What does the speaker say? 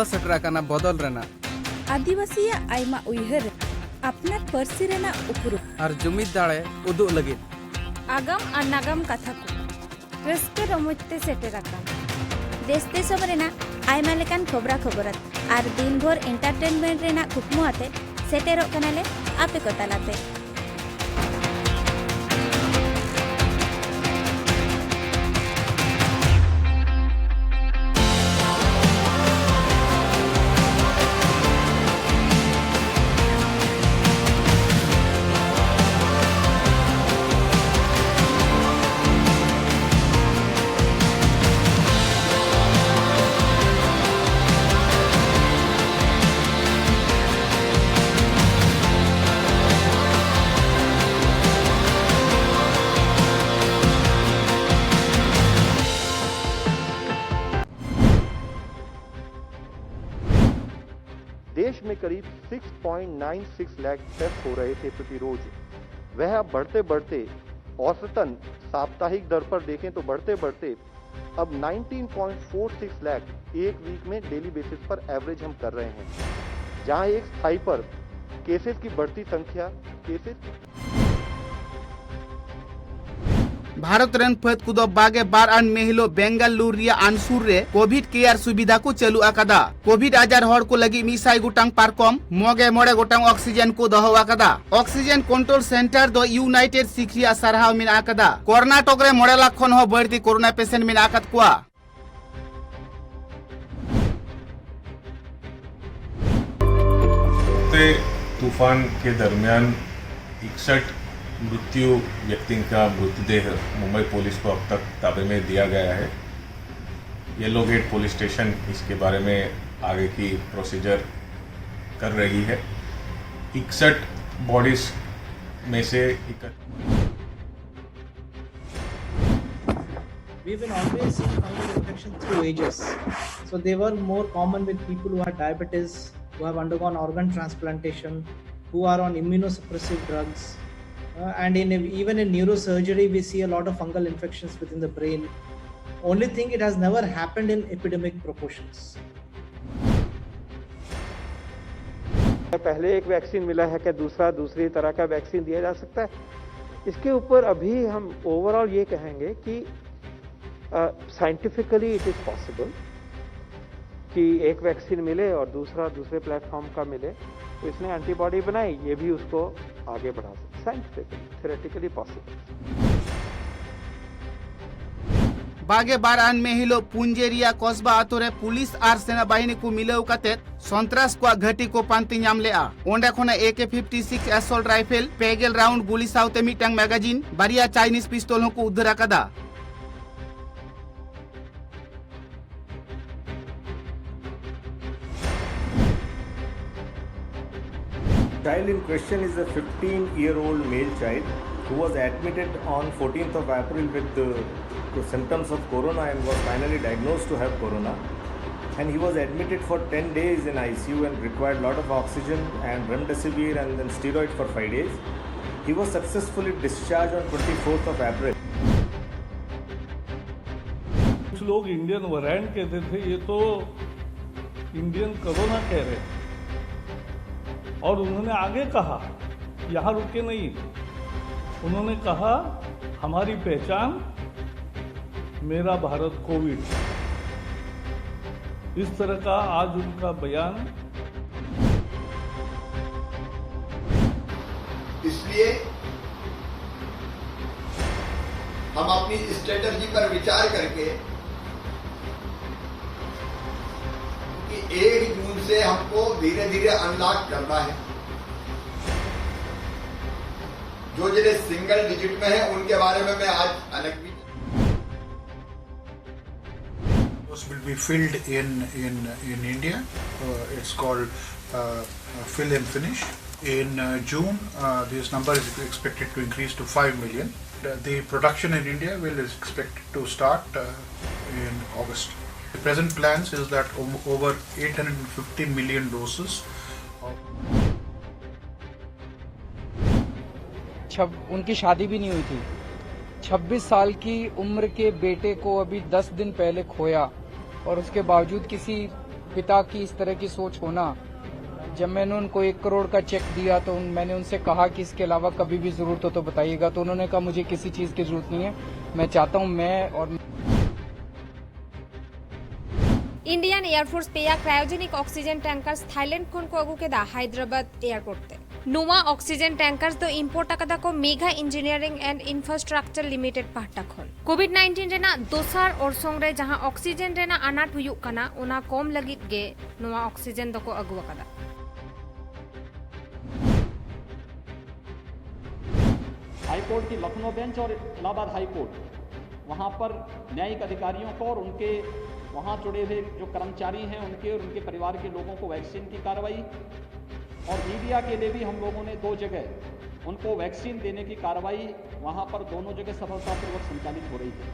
ᱚᱠᱛᱚ ᱥᱮᱴᱮᱨ ᱟᱠᱟᱱᱟ ᱵᱚᱫᱚᱞ ᱨᱮᱱᱟᱜ आदिवासियाᱜ ᱟᱭᱢᱟ ᱩᱭᱦᱟᱹᱨ ᱟᱯᱱᱟᱨ ᱯᱟᱹᱨᱥᱤ ᱨᱮᱱᱟᱜ ᱩᱯᱨᱩᱢ ᱟᱨ ᱡᱩᱢᱤᱫ ᱫᱟᱲᱮ ᱩᱫᱩᱜ ᱞᱟᱹᱜᱤᱫ आगाम और नागाम कथा को रस्ते रमजते सेटेर आकान देश देशम रेना आयमा लेकान खबरा खबरत और दिन भर एंटरटेनमेंट रेना कुकमु आते सेटेरोग कनाले आपे को तालाते देश में करीब 6.96 लाख टेस्ट हो रहे थे प्रतिरोज। वह अब बढ़ते बढ़ते औसतन साप्ताहिक दर पर देखें तो बढ़ते बढ़ते अब 19.46 लाख एक वीक में डेली बेसिस पर एवरेज हम कर रहे हैं, जहां एक स्थाई पर केसेस की बढ़ती संख्या भारत रन फत कुदो बागे बार आन मेहिलो बेंगलुरु रिया आनसुर रे कोविड केयर सुविधा को चालू आकादा। कोविड आजार हड़ को लगी मिसाई गोटांग पारकम मोगे मोड़े गोटांग ऑक्सीजन को दहो आकादा। ऑक्सीजन कंट्रोल सेंटर दो यूनाइटेड सिखरिया सरहाव मिना आकादा। कर्नाटक रे मोड़े लाख खन हो बढ़ती कोरोना पेशेंट मिना आकाद कुआ। तूफान के दरमियान 61 मृत्यु व्यक्ति का मृतदेह मुंबई पुलिस को अब तक ताबे में दिया गया है। येलो गेट पुलिस स्टेशन इसके बारे में आगे की प्रोसीजर कर रही है। 61 बॉडीज में से We've been always seeing fungal infection through ages. So they were more common with people who have diabetes, who have undergone organ transplantation, who are on immunosuppressive drugs. And even in neurosurgery, we see a lot of fungal infections within the brain. Only thing, it has never happened in epidemic proportions. पहले एक vaccine मिला है कि दूसरी तरह का vaccine दिया जा सकता है, इसके ऊपर अभी हम ओवरऑल ये कहेंगे कि साइंटिफिकली इट इज पॉसिबल कि एक वैक्सीन मिले और दूसरे प्लेटफॉर्म का मिले, तो इसने एंटीबॉडी बनाई, ये भी उसको आगे बढ़ा सकते, साइंटिफिकली थ्योरेटिकली पॉसिबल। बागे बार आन मेहिलो पुंजेरिया कस्बा आतोरे पुलिस आर सेना बाहिनी को मिलाव काते सन्त्रास को घाटी को पांति नाम लेआ। ओंडे खोना AK-56 एसोल्ट राइफल, पेगेल राउंड गुली साउते मिटांग मैगजीन, बारिया चाइनीज पिस्तौल को उद्धार आकादा। Child in question is a 15-year-old male child who was admitted on 14th of April with the symptoms of corona and was finally diagnosed to have corona. And he was admitted for 10 days in ICU and required a lot of oxygen and remdesivir and then steroid for 5 days. He was successfully discharged on 24th of April. कुछ लोग Indian variant कहते थे, ये तो Indian corona कह रहे हैं। और उन्होंने आगे कहा, यहाँ रुके नहीं, उन्होंने कहा हमारी पहचान मेरा भारत कोविड। इस तरह का आज उनका बयान। इसलिए हम अपनी स्ट्रेटजी पर विचार करके कि 1 जून से हमको धीरे धीरे अनलॉक करना है। जो जिले सिंगल डिजिट में है उनके बारे में मैं आज अलग भी will be filled in India. It's called fill and finish. In June, this number is expected to increase to 5 million. The production in India will is expected to start in August. The present plans is that over 850 million doses उनकी शादी भी नहीं हुई थी। 26 साल की उम्र के बेटे को अभी 10 दिन पहले खोया और उसके बावजूद किसी पिता की इस तरह की सोच होना, जब मैंने उनको 1 करोड़ का चेक दिया तो मैंने उनसे कहा कि इसके अलावा कभी भी जरूरत हो तो बताइएगा, तो उन्होंने कहा मुझे किसी चीज की जरूरत नहीं है, मैं चाहता हूं मैं और Indian air force पेया cryogenic oxygen टैंकार्स Thailand खन को अगू केदा हैदराबाद एयरपोर्ट ते नोवा ऑक्सीजन टैंकार्स दो इम्पोर्ट अकदा को mega engineering and infrastructure limited पाहटा खन कोविड-19 रेना दोसार ओरसोंग रे जहां ऑक्सीजन रेना अनाट हुयुक कना ओना कम लगित गे नोवा ऑक्सीजन दो को अगू अकदा। हाईकोर्ट की लखनऊ बेंच और इलाहाबाद हाईकोर्ट वहां पर न्यायिक अधिकारियों को और उनके वहां जुड़े हुए जो कर्मचारी हैं उनके और उनके परिवार के लोगों को वैक्सीन की कार्रवाई, और मीडिया के लिए भी हम लोगों ने 2 जगह उनको वैक्सीन देने की कार्रवाई वहां पर दोनों जगह सफलतापूर्वक संचालित हो रही है।